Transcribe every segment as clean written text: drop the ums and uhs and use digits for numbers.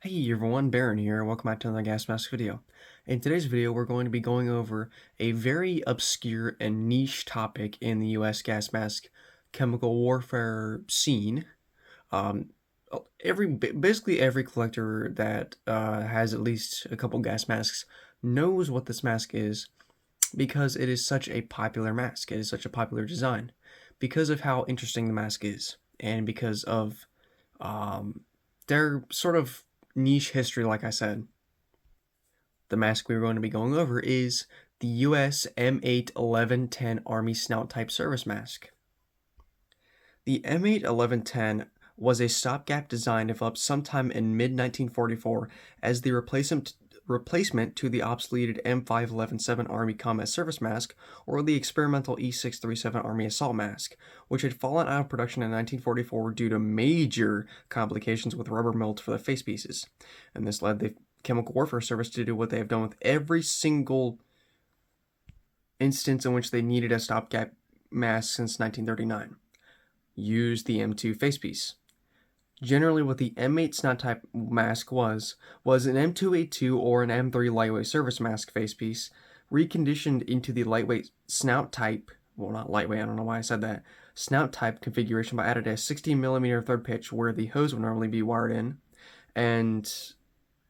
Hey everyone, Baron here. Welcome back to another gas mask video. In today's video, we're going to be going over a very obscure and niche topic in the US gas mask chemical warfare scene. Um, basically every collector that has at least a couple gas masks knows what this mask is because it is such a popular mask. It is such a popular design because of how interesting the mask is and because of their sort of niche history, like I said. The mask we're going to be going over is the US M8-11-10 Army Snout Type Service Mask. The M8-11-10 was a stopgap design developed sometime in mid-1944 as the replacement to the obsoleted M5-11-7 Army Combat Service Mask or the experimental E637 Army Assault Mask, which had fallen out of production in 1944 due to major complications with rubber melt for the facepieces. And this led the Chemical Warfare Service to do what they have done with every single instance in which they needed a stopgap mask since 1939. Use the M2 facepiece. Generally, what the M8 Snout Type mask was an M2A2 or an M3 Lightweight Service mask facepiece reconditioned into the Lightweight Snout Type, well, not lightweight, I don't know why I said that, Snout Type configuration by added a 16mm thread pitch where the hose would normally be wired in, and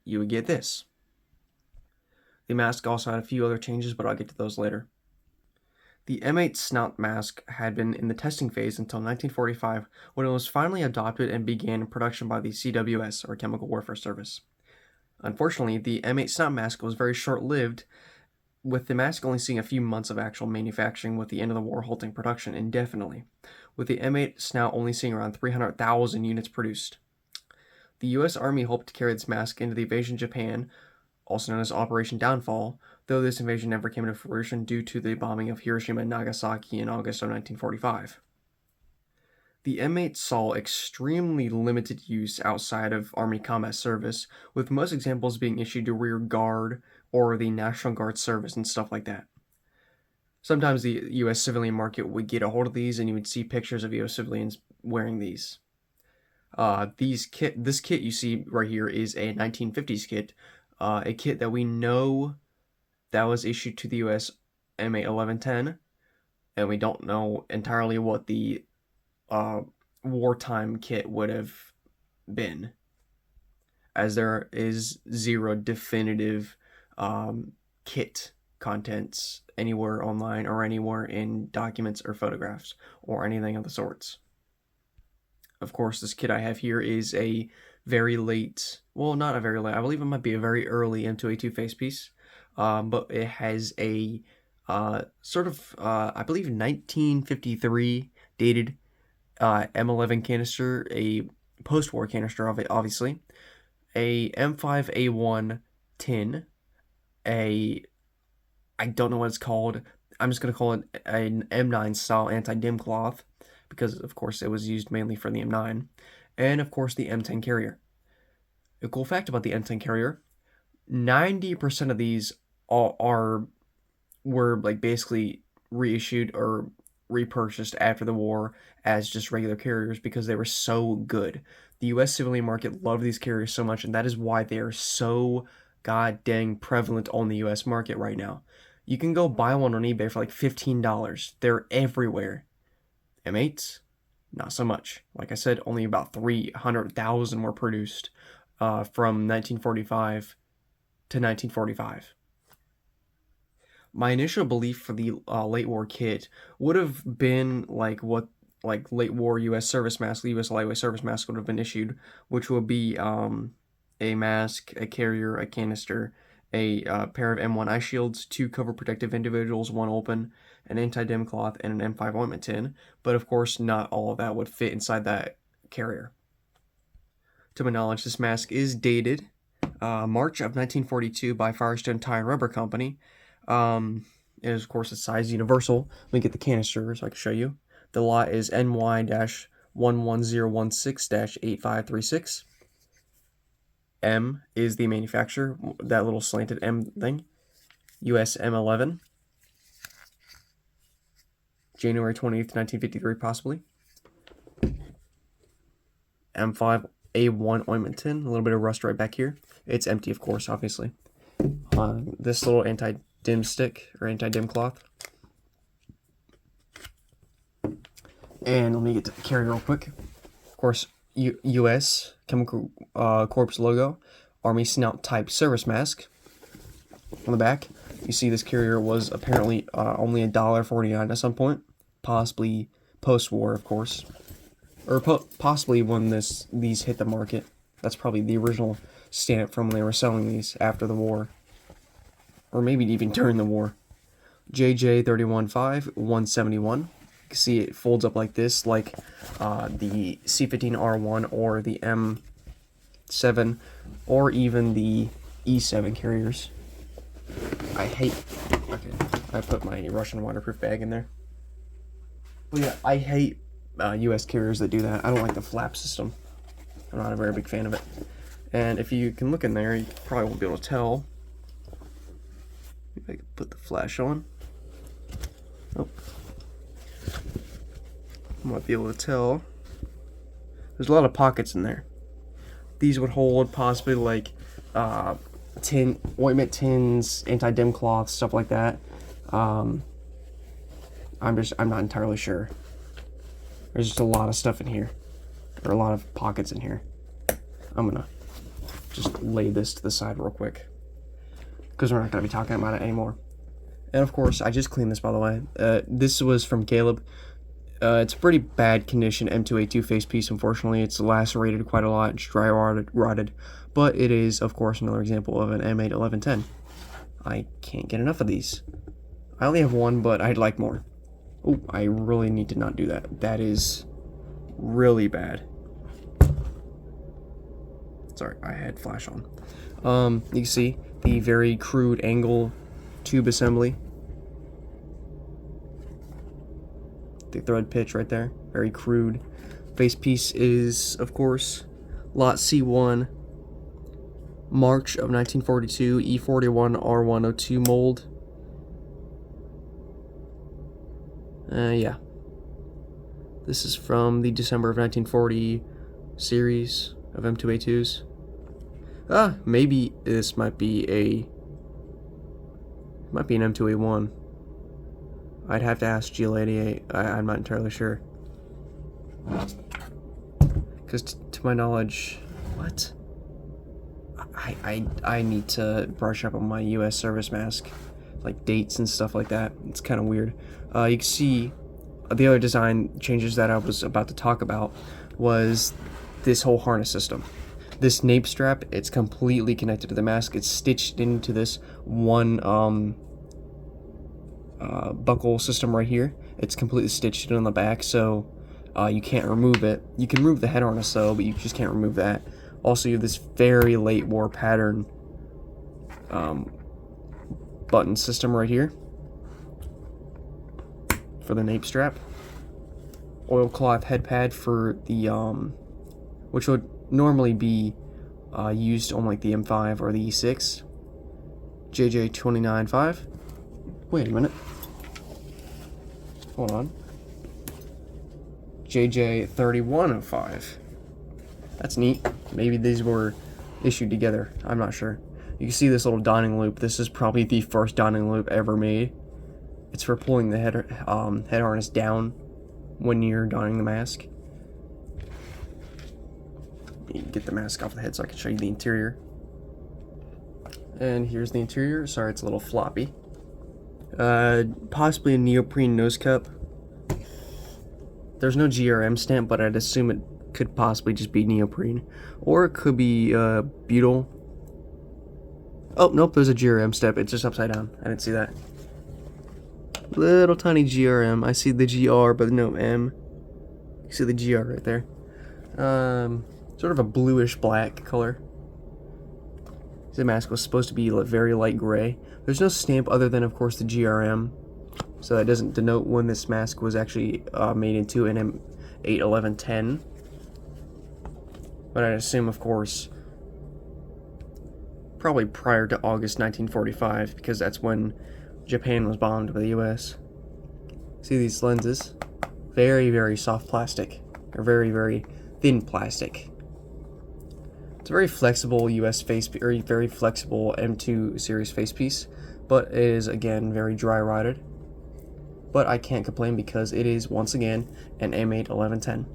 you would get this. The mask also had a few other changes, but I'll get to those later. The M8 Snout mask had been in the testing phase until 1945 when it was finally adopted and began production by the CWS, or Chemical Warfare Service. Unfortunately, the M8 Snout mask was very short-lived, with the mask only seeing a few months of actual manufacturing with the end of the war halting production indefinitely, with the M8 Snout only seeing around 300,000 units produced. The US Army hoped to carry this mask into the invasion of Japan, also known as Operation Downfall, though this invasion never came to fruition due to the bombing of Hiroshima and Nagasaki in August of 1945. The M8 saw extremely limited use outside of Army combat service, with most examples being issued to Rear Guard or the National Guard service and stuff like that. Sometimes the US civilian market would get a hold of these and you would see pictures of US civilians wearing these. This kit you see right here is a 1950s kit, a kit that we know that was issued to the US M8-11-10, and we don't know entirely what the wartime kit would have been, as there is zero definitive kit contents anywhere online or anywhere in documents or photographs or anything of the sorts. Of course, this kit I have here is a very late, well, not a very late, I believe it might be a very early M2A2 facepiece, but it has a I believe 1953 dated M11 canister, a post-war canister of it, obviously, a M5A1 tin, I don't know what it's called, I'm just going to call it an M9 style anti-dim cloth, because of course it was used mainly for the M9, and of course the M10 Carrier. A cool fact about the M10 Carrier, 90% of these were like basically reissued or repurchased after the war as just regular carriers because they were so good. The US civilian market loved these carriers so much, and that is why they are so god dang prevalent on the US market right now. You can go buy one on eBay for like $15. They're everywhere. M8s, not so much. Like I said, only about 300,000 were produced from 1945 to 1945. My initial belief for the late war kit would have been like what late war U.S. service mask, the U.S. lightweight service mask would have been issued, which would be a mask, a carrier, a canister, a pair of M1 eye shields, 2 cover protective individuals, 1 open, an anti-dim cloth, and an M5 ointment tin. But of course, not all of that would fit inside that carrier. To my knowledge, this mask is dated March of 1942 by Firestone Tire and Rubber Company. It is, of course, a size universal. Let me get the canister so I can show you. The lot is NY-11016-8536. M is the manufacturer, that little slanted M thing. US M11. January 20th, 1953, possibly. M5 M8-11-10 ointment tin. A little bit of rust right back here. It's empty, of course, obviously. This little anti-dim stick, or anti-dim cloth. And let me get to the carrier real quick. Of course, U.S. Chemical Corps logo, Army Snout Type Service mask. On the back, you see this carrier was apparently only $1.49 at some point, possibly post-war, of course, or possibly when these hit the market. That's probably the original stamp from when they were selling these after the war, or maybe even during the war. JJ315 171. You can see it folds up like this, like the C15R1 or the M7 or even the E7 carriers. Okay, I put my Russian waterproof bag in there. But yeah, I hate US carriers that do that. I don't like the flap system. I'm not a very big fan of it. And if you can look in there, you probably won't be able to tell. Maybe I can put the flash on. Oh. You might be able to tell. There's a lot of pockets in there. These would hold possibly like ointment tins, anti-dim cloth, stuff like that. I'm not entirely sure. There's just a lot of stuff in here, or a lot of pockets in here. I'm gonna just lay this to the side real quick because we're not gonna be talking about it anymore. And of course, I just cleaned this, by the way. This was from Caleb. It's a pretty bad condition M2A2 facepiece, unfortunately. It's lacerated quite a lot. It's dry rotted. But it is, of course, another example of an M8-11-10. I can't get enough of these. I only have one, but I'd like more. Oh, I really need to not do that. That is really bad. Sorry, I had flash on. You can see the very crude angle tube assembly. The thread pitch right there, very crude. Facepiece is, of course, Lot C1, March of 1942, E41 R102 mold. Yeah. This is from the December of 1940 series of M2A2s. Maybe this might be an M2A1. I'd have to ask GL88. I'm not entirely sure. Because to my knowledge, what? I need to brush up on my U.S. service mask, like dates and stuff like that. It's kind of weird. You can see the other design changes that I was about to talk about was this whole harness system. This nape strap, it's completely connected to the mask. It's stitched into this one buckle system right here. It's completely stitched in on the back, so you can't remove it. You can remove the head harness though, but you just can't remove that. Also, you have this very late war pattern button system right here for the nape strap. Oilcloth head pad for the which would normally be used on like the M5 or the E6. JJ295. Wait a minute. Hold on. JJ3105. That's neat. Maybe these were issued together. I'm not sure. You can see this little donning loop. This is probably the first donning loop ever made. It's for pulling the head harness down when you're donning the mask. You can get the mask off the head so I can show you the interior. And here's the interior. Sorry, it's a little floppy. Possibly a neoprene nose cup. There's no GRM stamp, but I'd assume it could possibly just be neoprene. Or it could be butyl. Oh, nope, there's a GRM stamp. It's just upside down. I didn't see that. Little tiny GRM. I see the GR, but no M. You see the GR right there. Sort of a bluish black color. The mask was supposed to be very light gray. There's no stamp other than, of course, the GRM. So that doesn't denote when this mask was actually made into an M8-11-10. But I'd assume, of course, probably prior to August 1945, because that's when Japan was bombed by the US. See these lenses? Very, very soft plastic. Or very, very thin plastic. It's a very flexible US face or very flexible M2 series facepiece, but it is again very dry rotted. But I can't complain because it is once again an M8-11-10.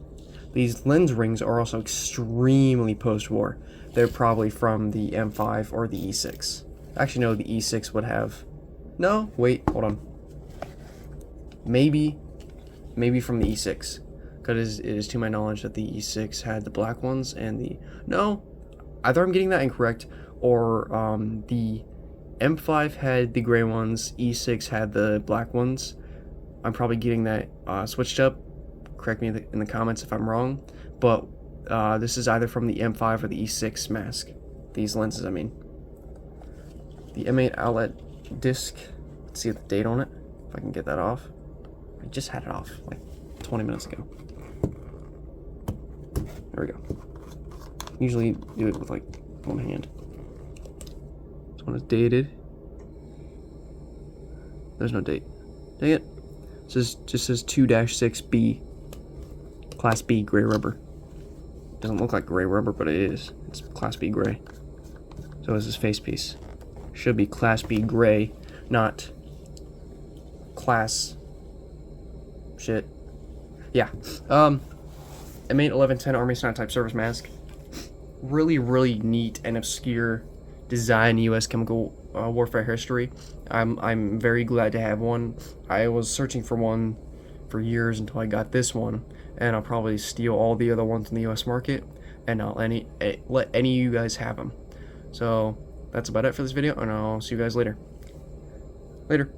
These lens rings are also extremely post-war. They're probably from the M5 or the E6. Actually, no, the E6 would have. No, wait, hold on. Maybe from the E6, because it is to my knowledge that the E6 had the black ones and the no. Either I'm getting that incorrect, or the M5 had the gray ones, E6 had the black ones. I'm probably getting that switched up. Correct me in the comments if I'm wrong, but this is either from the M5 or the E6 mask. These lenses, I mean. The M8 outlet disc. Let's see the date on it, if I can get that off. I just had it off like 20 minutes ago. There we go. Usually do it with like one hand. This one is dated. There's no date. Dang it. It just says 2-6B. Class B gray rubber. Doesn't look like gray rubber, but it is. It's Class B gray. So is this facepiece. Should be Class B gray, not Class shit. Yeah. M8-11-10 Army Snout Type Service Mask. Really neat and obscure design in U.S. chemical warfare history. I'm very glad to have one. I was searching for one for years until I got this one, and I'll probably steal all the other ones in the U.S. market, and I'll let any of you guys have them. So that's about it for this video, and I'll see you guys later. Later.